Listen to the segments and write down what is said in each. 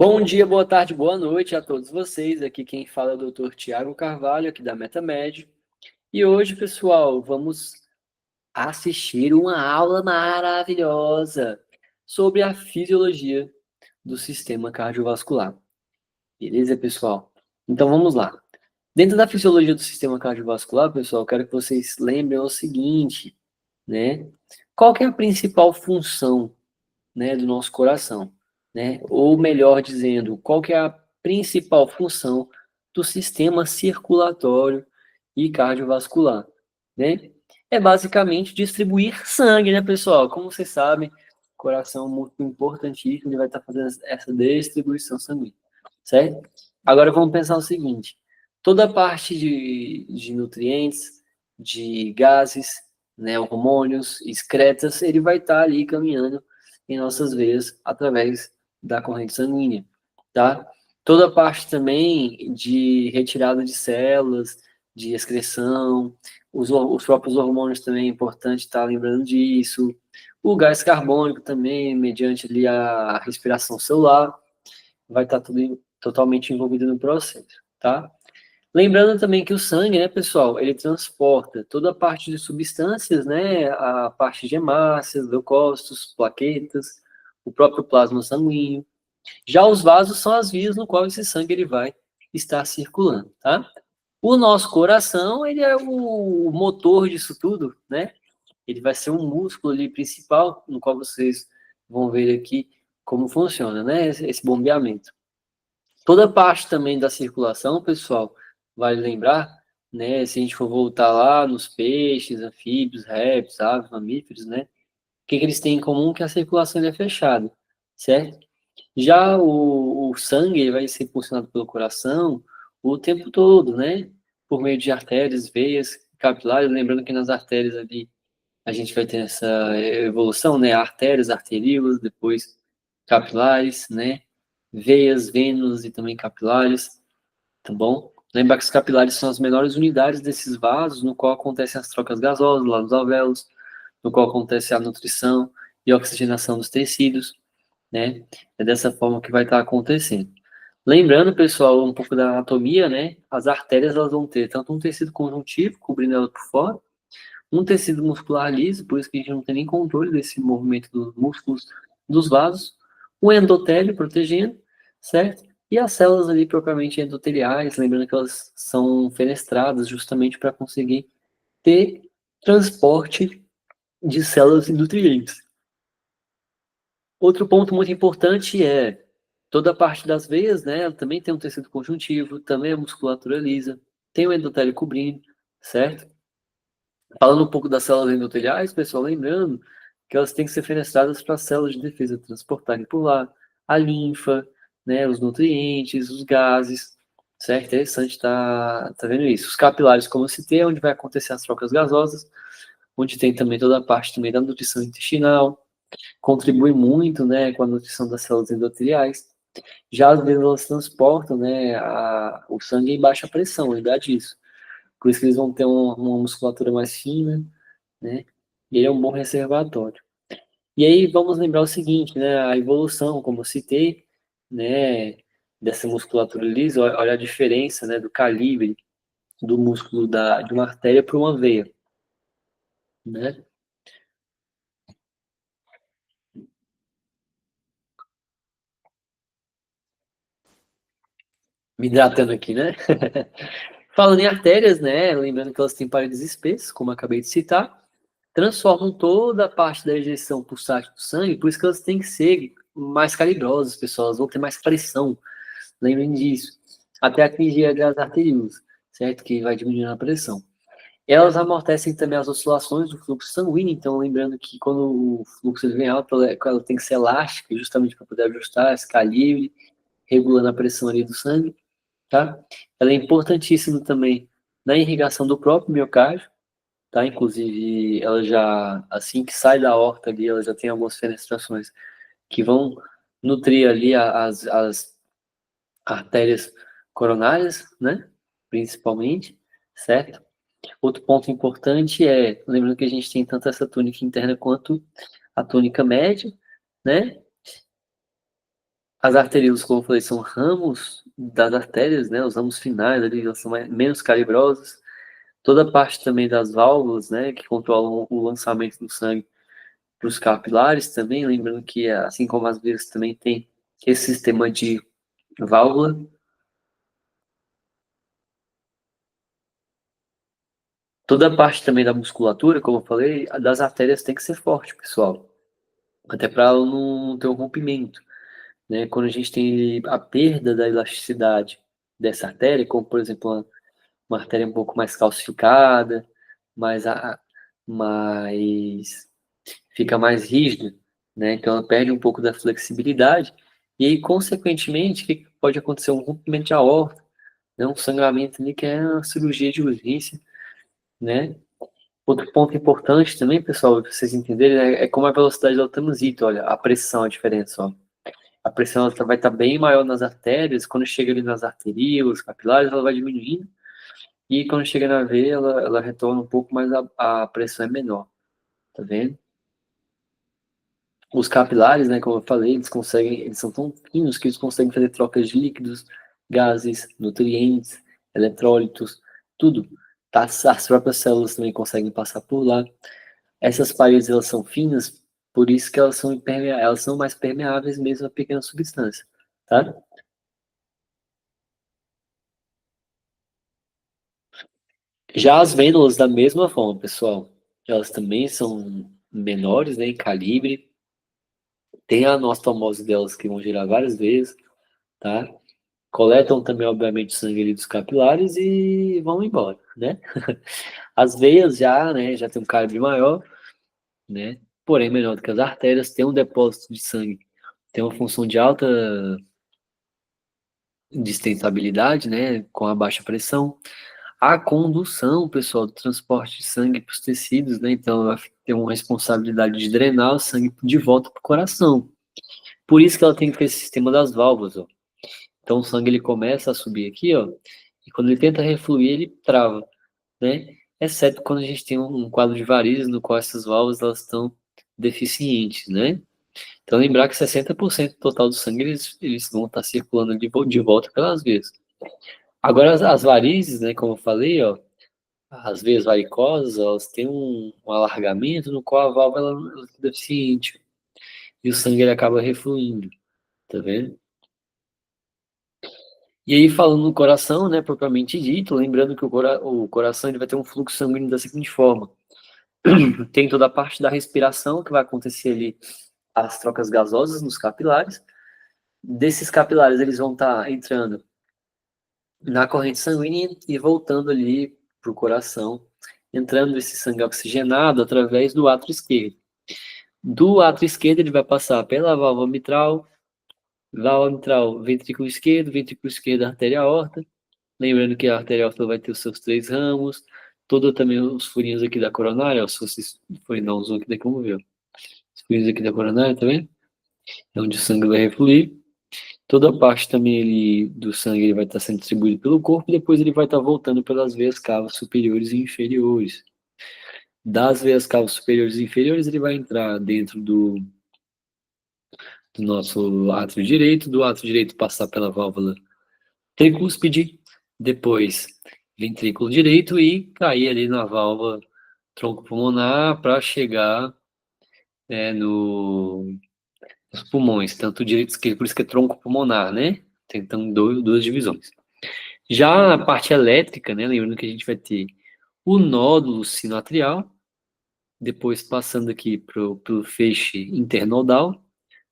Bom dia, boa tarde, boa noite a todos vocês. Aqui quem fala é o Dr. Tiago Carvalho, aqui da MetaMed. E hoje, pessoal, vamos assistir uma aula maravilhosa sobre a fisiologia do sistema cardiovascular. Beleza, pessoal? Então vamos lá. Dentro da fisiologia do sistema cardiovascular, pessoal, eu quero que vocês lembrem o seguinte, né? Qual que é a principal função, né, do nosso coração, né? Ou melhor dizendo, qual que é a principal função do sistema circulatório e cardiovascular, né? É basicamente distribuir sangue, né, pessoal? Como vocês sabem, o coração é um músculo importantíssimo, ele vai estar fazendo essa distribuição sanguínea, certo? Agora vamos pensar o seguinte, toda a parte de nutrientes, de gases, né, hormônios, excretas, ele vai estar ali caminhando em nossas veias através da corrente sanguínea, tá? Toda a parte também de retirada de células, de excreção, os próprios hormônios também é importante estar lembrando disso, o gás carbônico também, mediante ali a respiração celular, vai estar tudo totalmente envolvido no processo, tá? Lembrando também que o sangue, né, pessoal, ele transporta toda a parte de substâncias, né, a parte de hemácias, leucócitos, plaquetas, o próprio plasma sanguíneo. Já os vasos são as vias no qual esse sangue ele vai estar circulando, tá? O nosso coração, ele é o motor disso tudo, né? Ele vai ser um músculo ali principal, no qual vocês vão ver aqui como funciona, né, esse bombeamento. Toda parte também da circulação, pessoal, vale lembrar, né? Se a gente for voltar lá nos peixes, anfíbios, répteis, aves, mamíferos, né? O que eles têm em comum? Que a circulação é fechada, certo? Já o sangue ele vai ser impulsionado pelo coração o tempo todo, né? Por meio de artérias, veias, capilares. Lembrando que nas artérias ali a gente vai ter essa evolução, né? Artérias, arteríolas, depois capilares, né? Veias, vênulas e também capilares, tá bom? Lembrar que os capilares são as menores unidades desses vasos, no qual acontecem as trocas gasosas lá nos alvéolos, no qual acontece a nutrição e oxigenação dos tecidos, né? É dessa forma que vai estar acontecendo. Lembrando, pessoal, um pouco da anatomia, né? As artérias elas vão ter tanto um tecido conjuntivo, cobrindo ela por fora, um tecido muscular liso, por isso que a gente não tem nem controle desse movimento dos músculos dos vasos, o endotélio protegendo, certo? E as células ali propriamente endoteliais, lembrando que elas são fenestradas justamente para conseguir ter transporte de células e nutrientes. Outro ponto muito importante é toda a parte das veias, né? Também tem um tecido conjuntivo, também a musculatura lisa, tem o endotélio cobrindo, certo? Falando um pouco das células endoteliais, pessoal, lembrando que elas têm que ser fenestradas para as células de defesa transportarem por lá a linfa, né, os nutrientes, os gases, certo? Interessante tá vendo isso. Os capilares, como eu citei, é onde vai acontecer as trocas gasosas, onde tem também toda a parte também da nutrição intestinal, contribui muito, né, com a nutrição das células endoteliais. Já às vezes elas transportam, né, o sangue em baixa pressão, lembrar disso. Por isso que eles vão ter uma musculatura mais fina, né? E ele é um bom reservatório. E aí vamos lembrar o seguinte, né? A evolução, como eu citei, né? Dessa musculatura lisa, olha a diferença, né? Do calibre do músculo de uma artéria para uma veia, né? Me hidratando aqui, né? Falando em artérias, né? Lembrando que elas têm paredes espessas, como eu acabei de citar, transformam toda a parte da ejeção pulsátil do sangue, por isso que elas têm que ser mais calibrosas, pessoal. Elas vão ter mais pressão. Lembrem disso. Até atingir as arteriosas, certo? Que vai diminuindo a pressão. Elas amortecem também as oscilações do fluxo sanguíneo, então lembrando que quando o fluxo ele vem alto, ela tem que ser elástica, justamente para poder ajustar esse calibre, regulando a pressão ali do sangue, tá? Ela é importantíssima também na irrigação do próprio miocárdio, tá? Inclusive, ela já, assim que sai da horta ali, ela já tem algumas fenestrações que vão nutrir ali as artérias coronárias, né? Principalmente, certo? Outro ponto importante é, lembrando que a gente tem tanto essa túnica interna quanto a túnica média, né? As arteríolas, como eu falei, são ramos das artérias, né? Os ramos finais ali, elas são menos calibrosos. Toda a parte também das válvulas, né? Que controlam o lançamento do sangue para os capilares também. Lembrando que, assim como as veias também tem esse sistema de válvula. Toda a parte também da musculatura, como eu falei, a das artérias tem que ser forte, pessoal. Até para ela não ter um rompimento, né? Quando a gente tem a perda da elasticidade dessa artéria, como por exemplo uma artéria um pouco mais calcificada, mais, mais fica mais rígida, né? Então ela perde um pouco da flexibilidade e aí, consequentemente, o que pode acontecer? Um rompimento de aorta, né? Um sangramento ali que é uma cirurgia de urgência, né? Outro ponto importante também, pessoal, para vocês entenderem, é como a velocidade ela transita, olha, a pressão, a diferença, ó. A pressão ela vai estar bem maior nas artérias, quando chega ali nas arteríolas, capilares, ela vai diminuindo, e quando chega na veia, ela retorna um pouco, mas a pressão é menor, tá vendo? Os capilares, né, como eu falei, eles são tão finos que eles conseguem fazer trocas de líquidos, gases, nutrientes, eletrólitos, tudo. Tá? As próprias células também conseguem passar por lá. Essas paredes, elas são finas, por isso que elas são mais permeáveis mesmo a pequenas substâncias, tá? Já as vênulas, da mesma forma, pessoal, elas também são menores, né, em calibre, tem a anastomose delas que vão girar várias vezes, tá? Coletam também, obviamente, o sangue ali dos capilares e vão embora, né? As veias já, né, já tem um calibre maior, né? Porém menor do que as artérias, tem um depósito de sangue, tem uma função de alta distensabilidade, né, com a baixa pressão. A condução, pessoal, do transporte de sangue para os tecidos, né? Então, ela tem uma responsabilidade de drenar o sangue de volta para o coração. Por isso que ela tem que ter esse sistema das válvulas, ó. Então, o sangue ele começa a subir aqui, ó, e quando ele tenta refluir, ele trava, né? Exceto quando a gente tem um quadro de varizes no qual essas válvulas elas estão deficientes, né? Então, lembrar que 60% total do sangue eles vão estar circulando de volta pelas veias. Agora, as varizes, né, como eu falei, ó, as veias varicosas, elas têm um alargamento no qual a válvula ela fica deficiente e o sangue ele acaba refluindo, tá vendo? E aí, falando no coração, né, propriamente dito, lembrando que o coração ele vai ter um fluxo sanguíneo da seguinte forma: tem toda a parte da respiração que vai acontecer ali, as trocas gasosas nos capilares. Desses capilares, eles vão estar entrando na corrente sanguínea e voltando ali para o coração, entrando esse sangue oxigenado através do átrio esquerdo. Do átrio esquerdo, ele vai passar pela válvula mitral, ventrículo esquerdo, artéria aorta. Lembrando que a artéria aorta vai ter os seus três ramos, todo também os furinhos aqui da coronária, ó, se vocês forem dar um zoom aqui daqui, vamos ver. Os furinhos aqui da coronária, tá vendo? É onde o sangue vai refluir. Toda a parte também do sangue ele vai estar sendo distribuído pelo corpo e depois ele vai estar voltando pelas veias cavas superiores e inferiores. Das veias cavas superiores e inferiores, ele vai entrar dentro do nosso átrio direito, do átrio direito passar pela válvula tricúspide, depois ventrículo direito e cair ali na válvula tronco pulmonar para chegar nos pulmões, tanto direito e esquerdo, por isso que é tronco pulmonar, né? Tem então duas divisões. Já a parte elétrica, né? Lembrando que a gente vai ter o nódulo sinoatrial, depois passando aqui pelo feixe internodal.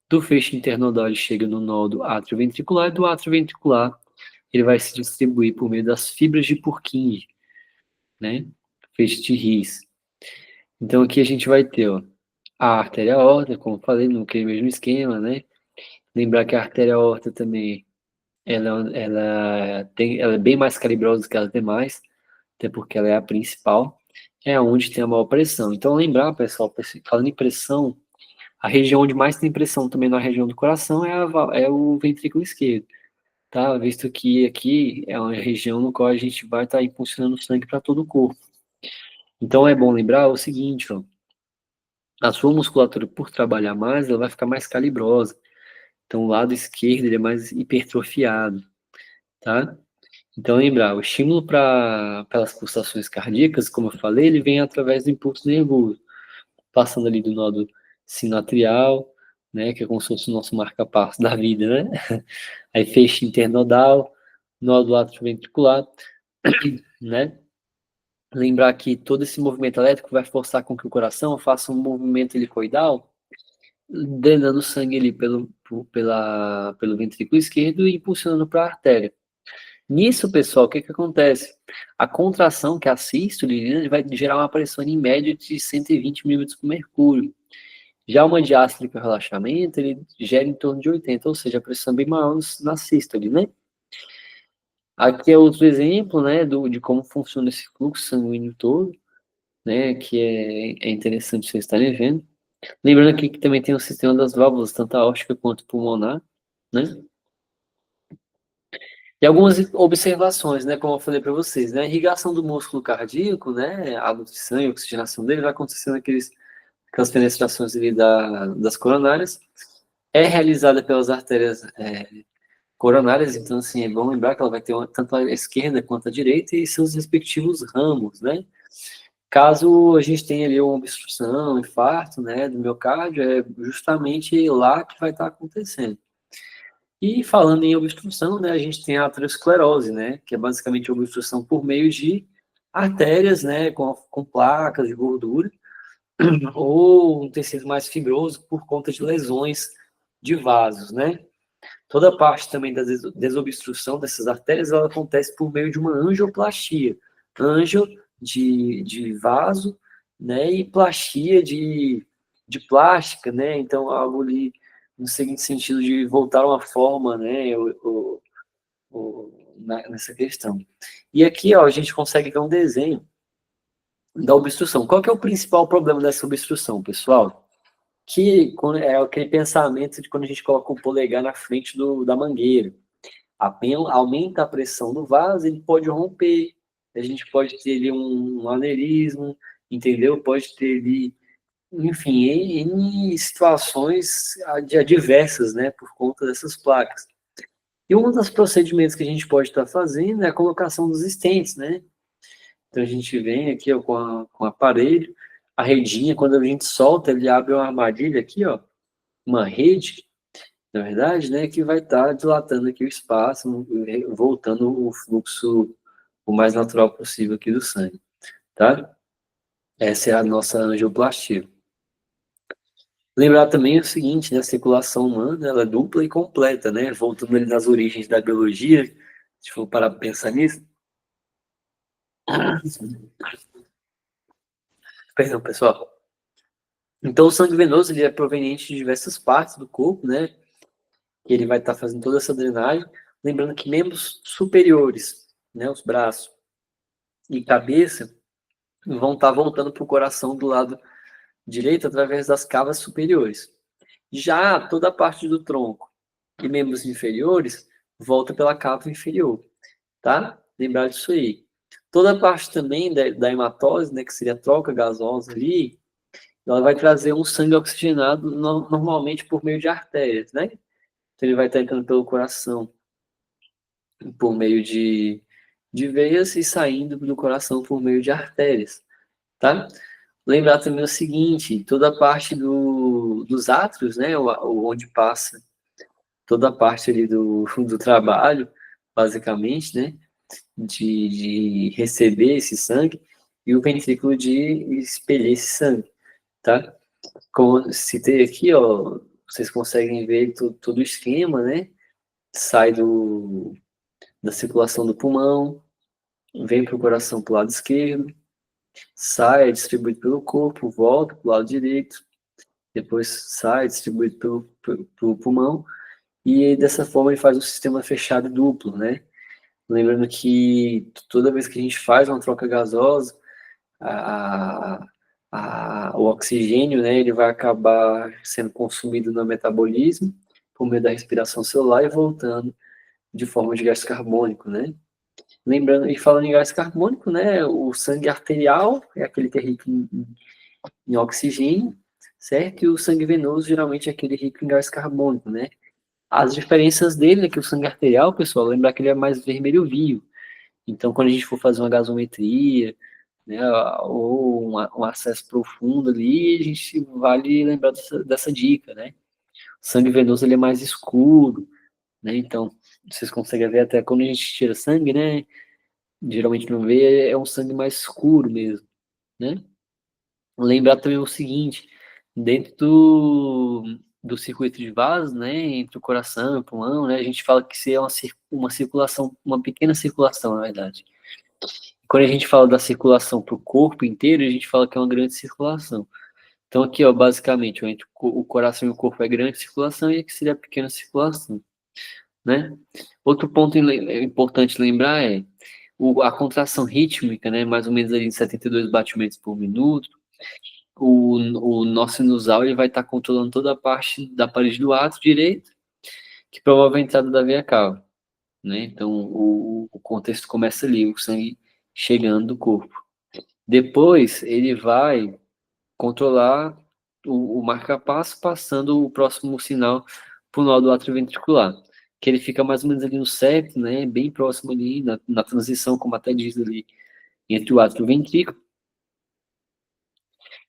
Do feixe internodal ele chega no nódo atrioventricular e do atrioventricular ele vai se distribuir por meio das fibras de Purkinje, né? Feixe de His. Então aqui a gente vai ter, ó, a artéria aorta, como eu falei, no mesmo esquema, né? Lembrar que a artéria aorta também, ela é bem mais calibrosa do que as demais, até porque ela é a principal, é onde tem a maior pressão. Então lembrar, pessoal, falando em pressão, a região onde mais tem pressão também na região do coração é o ventrículo esquerdo, tá? Visto que aqui é uma região no qual a gente vai estar impulsionando o sangue para todo o corpo. Então é bom lembrar o seguinte, ó, a sua musculatura, por trabalhar mais, ela vai ficar mais calibrosa. Então, o lado esquerdo ele é mais hipertrofiado, tá? Então, lembrar, o estímulo pelas pulsações cardíacas, como eu falei, ele vem através do impulso nervoso, passando ali do nodo sinoatrial, né, que é como se fosse o nosso marca-passo da vida, né? Aí feixe internodal, nódulo atrioventricular, né? Lembrar que todo esse movimento elétrico vai forçar com que o coração faça um movimento helicoidal, drenando sangue ali pelo ventrículo esquerdo e impulsionando para a artéria. Nisso, pessoal, o que acontece? A contração, que é a sístole, né, vai gerar uma pressão em média de 120 milímetros por mercúrio. Já uma diástole, que é o relaxamento, ele gera em torno de 80, ou seja, a pressão bem maior na sístole, né? Aqui é outro exemplo, né, de como funciona esse fluxo sanguíneo todo, né, que é interessante vocês estarem vendo. Lembrando aqui que também tem o sistema das válvulas, tanto a aórtica quanto pulmonar, né? E algumas observações, né, como eu falei para vocês, né, a irrigação do músculo cardíaco, né, a nutrição e a oxigenação dele vai acontecer aquelas penetrações ali das coronárias, é realizada pelas artérias coronárias, então, assim, é bom lembrar que ela vai ter tanto a esquerda quanto a direita e seus respectivos ramos, né? Caso a gente tenha ali uma obstrução, um infarto, né, do miocárdio, é justamente lá que vai estar acontecendo. E falando em obstrução, né, a gente tem a aterosclerose, né, que é basicamente obstrução por meio de artérias, né, com placas de gordura, ou um tecido mais fibroso por conta de lesões de vasos, né. Toda a parte também da desobstrução dessas artérias, ela acontece por meio de uma angioplastia. Angio de vaso, né, e plastia de plástica, né, então algo ali no seguinte sentido de voltar a uma forma, né, nessa questão. E aqui, ó, a gente consegue ver um desenho da obstrução. Qual que é o principal problema dessa obstrução, pessoal? Que é aquele pensamento de quando a gente coloca o polegar na frente da mangueira. Aumenta a pressão do vaso, ele pode romper, a gente pode ter ali um aneurisma, entendeu? Pode ter ali, enfim, em situações adversas, né, por conta dessas placas. E um dos procedimentos que a gente pode estar fazendo é a colocação dos stents, né? Então a gente vem aqui ó, com o aparelho, a redinha, quando a gente solta, ele abre uma armadilha aqui, ó, uma rede, na verdade, né, que vai estar dilatando aqui o espaço, voltando o fluxo o mais natural possível aqui do sangue, tá? Essa é a nossa angioplastia. Lembrar também o seguinte, né, a circulação humana, ela é dupla e completa, né? Voltando ali nas origens da biologia, se for parar para pensar nisso. Perdão, pessoal. Então, o sangue venoso ele é proveniente de diversas partes do corpo, né? E ele vai estar fazendo toda essa drenagem. Lembrando que membros superiores, né, os braços e cabeça, vão estar voltando para o coração do lado direito através das cavas superiores. Já toda a parte do tronco e membros inferiores volta pela cava inferior, tá? Lembrar disso aí. Toda a parte também da hematose, né, que seria a troca gasosa ali, ela vai trazer um sangue oxigenado normalmente por meio de artérias, né? Então ele vai estar entrando pelo coração por meio de veias e saindo do coração por meio de artérias, tá? Lembrar também o seguinte, toda a parte dos átrios, né, onde passa toda a parte ali do trabalho, basicamente, né, de receber esse sangue, e o ventrículo de expellir esse sangue, tá? Como citei aqui, ó, vocês conseguem ver todo o esquema, né, sai da circulação do pulmão, vem para o coração para o lado esquerdo, sai, é distribuído pelo corpo, volta para o lado direito, depois sai, distribuído pelo pulmão, e dessa forma ele faz um sistema fechado duplo, né? Lembrando que toda vez que a gente faz uma troca gasosa, a, o oxigênio, né, ele vai acabar sendo consumido no metabolismo, por meio da respiração celular e voltando de forma de gás carbônico, né? Lembrando, e falando em gás carbônico, né, o sangue arterial é aquele que é rico em oxigênio, certo? E o sangue venoso geralmente é aquele rico em gás carbônico, né? As diferenças dele é que o sangue arterial, pessoal, lembrar que ele é mais vermelho vivo. Então, quando a gente for fazer uma gasometria, né, ou um acesso profundo ali, a gente vale lembrar dessa dica, né? O sangue venoso ele é mais escuro, né? Então, vocês conseguem ver até quando a gente tira sangue, né? Geralmente não vê, é um sangue mais escuro mesmo, né? Lembrar também o seguinte, dentro do circuito de vasos, né, entre o coração e o pulmão, né, a gente fala que isso é uma circulação, uma pequena circulação, na verdade. Quando a gente fala da circulação para o corpo inteiro, a gente fala que é uma grande circulação. Então aqui, ó, basicamente, entre o coração e o corpo é grande circulação e aqui seria a pequena circulação, né? Outro ponto importante lembrar é a contração rítmica, né, mais ou menos ali em 72 batimentos por minuto. O nosso sinusal ele vai estar controlando toda a parte da parede do átrio direito, que promove a entrada da veia cava, né? Então, o contexto começa ali, o sangue chegando do corpo. Depois, ele vai controlar o marca-passo, passando o próximo sinal para o nó do átrio ventricular, que ele fica mais ou menos ali no septo, né? Bem próximo ali, na transição, como até diz ali, entre o átrio e o ventrículo.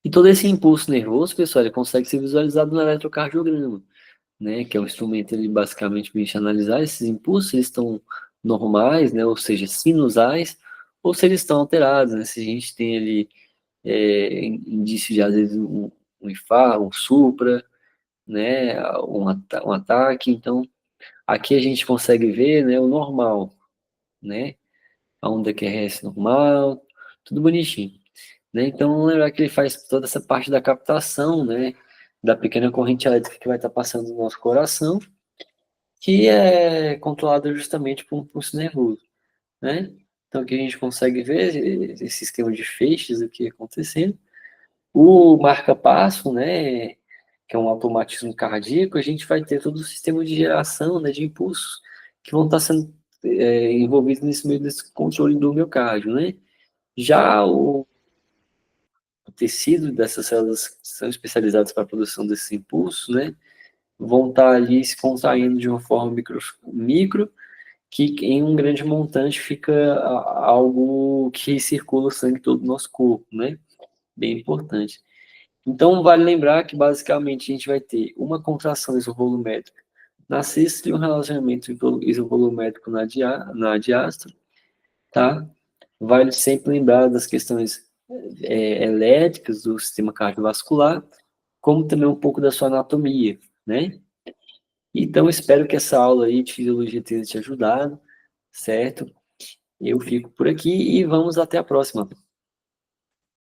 E todo esse impulso nervoso, pessoal, ele consegue ser visualizado no eletrocardiograma, né? Que é um instrumento, ele basicamente permite analisar esses impulsos, se eles estão normais, né? Ou seja, sinusais, ou se eles estão alterados, né? Se a gente tem ali indício de, às vezes, um infarto, um supra, né? Um ataque. Então, aqui a gente consegue ver, né, o normal, né? A onda QRS normal, tudo bonitinho, né? Então, lembrar que ele faz toda essa parte da captação, né? Da pequena corrente elétrica que vai estar passando no nosso coração, que é controlada justamente por um pulso nervoso, né? Então, aqui a gente consegue ver esse esquema de feixes aqui acontecendo. O marca-passo, né? Que é um automatismo cardíaco, a gente vai ter todo o sistema de geração, né, de impulsos que vão estar sendo envolvidos nesse meio desse controle do miocárdio, né? Já o tecido dessas células que são especializadas para a produção desses impulsos, né, vão estar ali se contraindo de uma forma micro, que em um grande montante fica algo que circula o sangue todo no nosso corpo, né? Bem importante. Então, vale lembrar que, basicamente, a gente vai ter uma contração isovolumétrica na sístole e um relacionamento isovolumétrico na diástole, tá? Vale sempre lembrar das questões elétricas do sistema cardiovascular, como também um pouco da sua anatomia, né? Então, espero que essa aula aí de fisiologia tenha te ajudado, certo? Eu fico por aqui e vamos até a próxima.